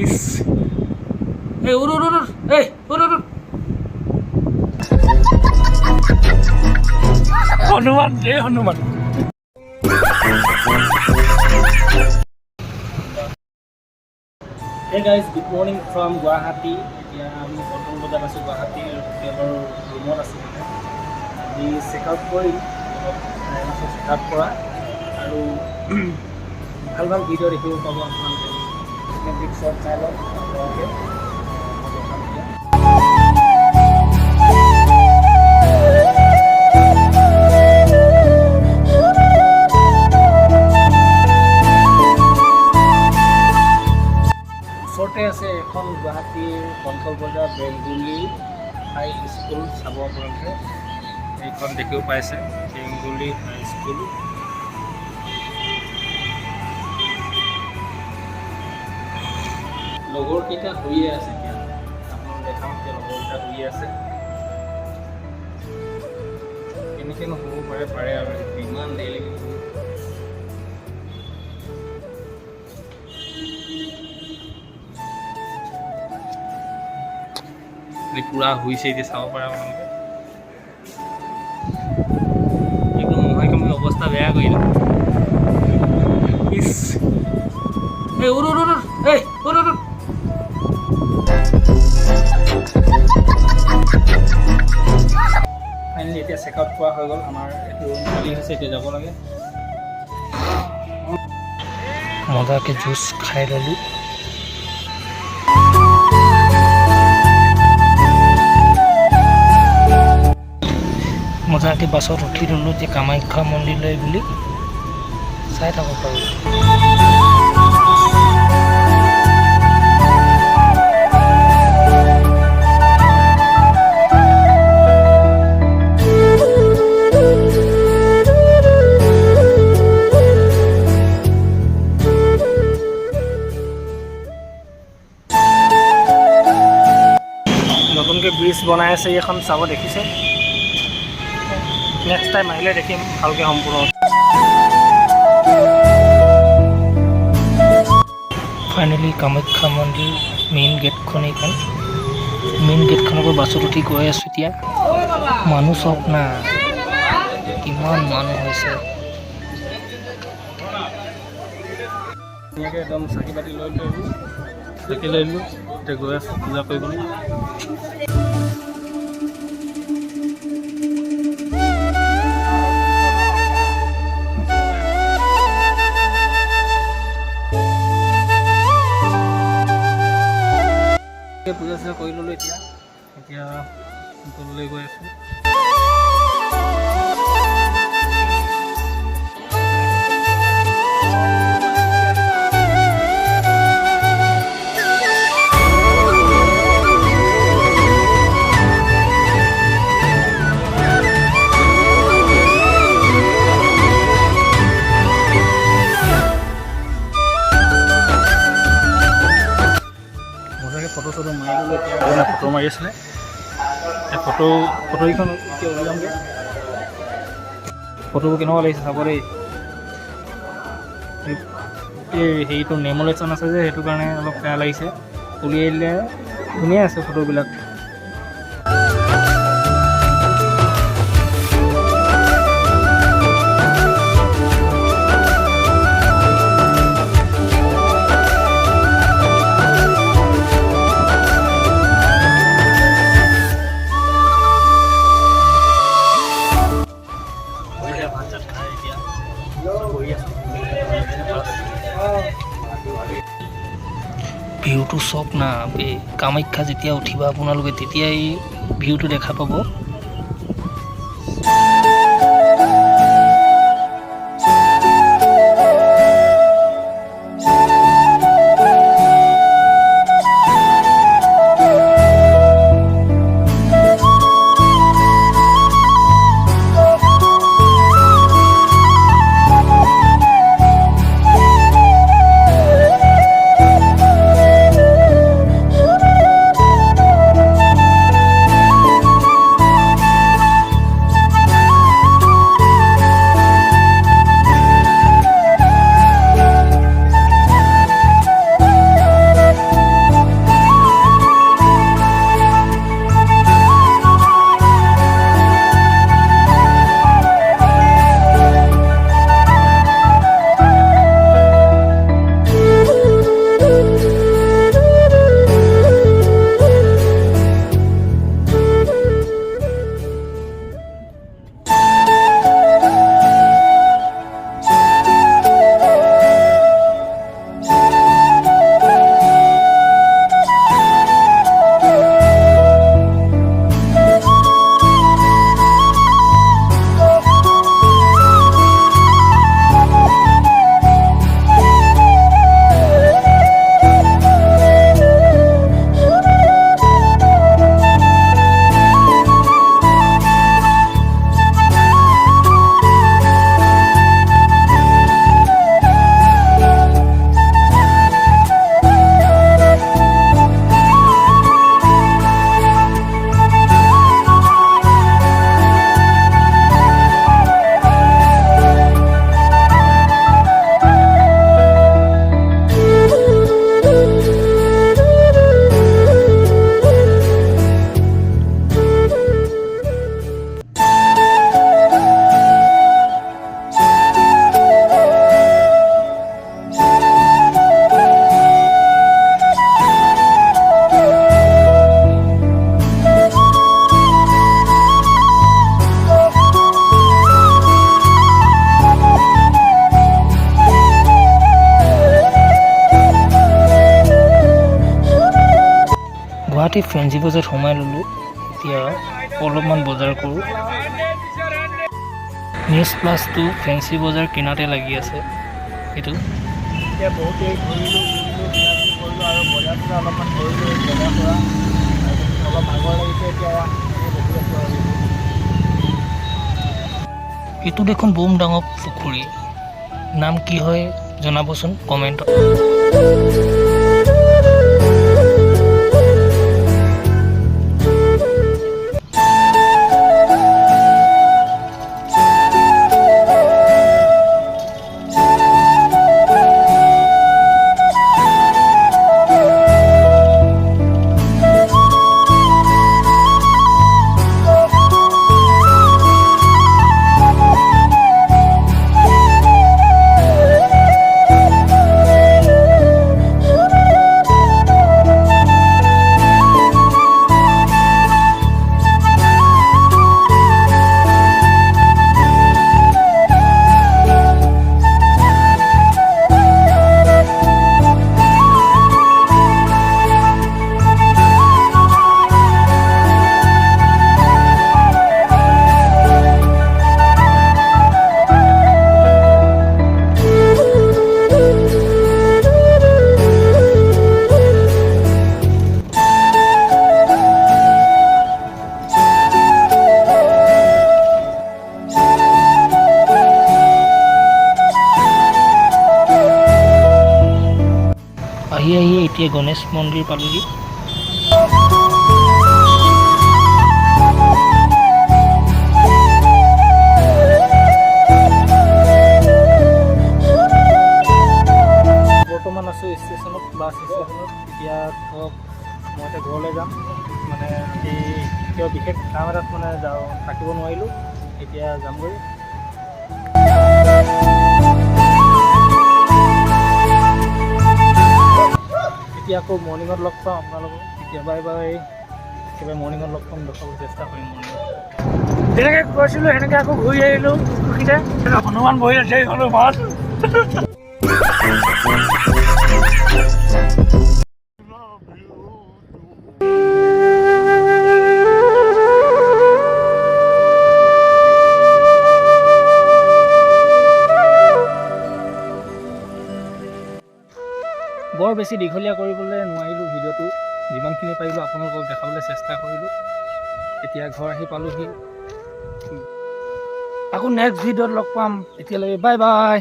Is এই উড় উড় উড় এই উড় উড় হনুমান ৰে Hanuman Hey guys, good morning from Guwahati. এতিয়া আমি বৰ্তমান বজাত আছোঁ গুৱাহাটীৰ হোটেলৰ ৰুমত আছোঁ আমি চেক আউট কৰিম চেক আউট কৰা আৰু ভাল ভাল ভিডিঅ' দেখিব পাব আপোনালোকে চিনেমেটিক শ্বট চাই লওক আপোনালোকে ওচৰতে আছে এখন গুৱাহাটীৰ কণ্ট্ৰল বজাৰ বেংগুলী হাই স্কুল চাব আপোনালোকে এইখন দেখিব পাইছে বেংগুলী হাই স্কুল লগৰকেইটা শুইয়ে আছে এতিয়া আপোনালোকে দেখাওঁ এতিয়া লগৰকেইটা শুইয়ে আছে কেনেকৈনো শুব পাৰে আৰু ইমান দেৰিলৈকে শুব পুৰা শুইছে এতিয়া চাব পাৰে আপোনালোকে একদম নহয় কমি অৱস্থা বেয়া কৰিলে ইছ এই উড় উড় উড় এই উড় উড় ফাইনেলি এতিয়া চেক আউট কৰা হৈ গ'ল আমাৰ এইটো ৰুম খালী হৈছে এতিয়া যাব লাগে মজাকৈ জুচ খাই ল'লোঁ মজাকৈ বাছত উঠি ল'লোঁ যে কামাখ্যা মন্দিৰলৈ বুলি চাই থাকোঁ পাৰোঁ নতুনকৈ ব্ৰিজ বনাই আছে এইখন চাব দেখিছে নেক্সট টাইম আহিলে দেখিম ভালকৈ সম্পূৰ্ণ ফাইনেলি কামাখ্যা মন্দিৰ মেইন গেটখন এইখন মেইন গেটখনৰ পৰা বাছত উঠি গৈ আছোঁ এতিয়া মানুহ চব না কিমান মানুহ হৈছে ধুনীয়াকৈ একদম চাকি পাতি লৈ ল'লোঁ এতিয়া গৈ আছোঁ পূজা কৰিবলৈ পূজা চূজা কৰি ল'লোঁ এতিয়া তললৈ গৈ আছোঁ ফটো চটো মাৰি ল'লোঁ এতিয়া ফটো মাৰি আছিলে ফটোকেইখন এতিয়া উলিয়ামগৈ ফটোবোৰ কেনেকুৱা লাগিছে চাব দেই হেৰিটো নেমুলেশ্যন আছে যে সেইটো কাৰণে অলপ বেয়া লাগিছে উলিয়াই দিলে ধুনীয়া আছে ফটোবিলাক ভিউটো চক না কামাখ্যা যেতিয়া উঠিবা আপোনালোকে তেতিয়াই ভিউটো দেখা পাব গুৱাহাটী ফেঞ্চি বজাৰত সোমাই ল'লোঁ। এতিয়া অলপমান বজাৰ কৰোঁ। নিউজ প্লাছটো ফেঞ্চি বজাৰ কিনাতে লাগি আছে সেইটো। এতিয়া বহুতেই ঘূৰিলোঁ কৰিলোঁ আৰু বজাৰটো অলপমান কৰিলোঁ বজাৰ কৰা অলপ ভাগৰ লাগিছে। এতিয়া বহি আছোঁ আৰু এইটো দেখোন বম ডাঙৰ পুখুৰী, নাম কি হয় জনাবচোন কমেণ্টত। আহি এতিয়া গণেশ মন্দিৰ পালোহি। বৰ্তমান আছোঁ ষ্টেচনত, বাছ ষ্টেচনত। এতিয়া ধৰক মই এতিয়া ঘৰলৈ যাম, মানে কিয় বিশেষ কাম এটাত মানে থাকিব নোৱাৰিলোঁ, এতিয়া যামগৈ। এতিয়া আকৌ মৰ্ণিঙত লগ পাম আপোনালোকক। কেতিয়াবা একেবাৰে মৰ্ণিঙত লগ পাম, দেখাবলৈ চেষ্টা কৰিম মৰ্ণিঙত। যেনেকৈ কৈছিলোঁ সেনেকৈ আকৌ ঘূৰি আহিলোঁ। পুখুৰীতে হনুমান বহি আছে, হনুমান। বৰ বেছি দীঘলীয়া কৰিবলৈ নোৱাৰিলোঁ ভিডিঅ'টো, যিমানখিনি পাৰিলোঁ আপোনালোকক দেখাবলৈ চেষ্টা কৰিলোঁ। এতিয়া ঘৰ আহি পালোহি। আকৌ নেক্সট ভিডিঅ'ত লগ পাম, এতিয়ালৈকে বাই বাই।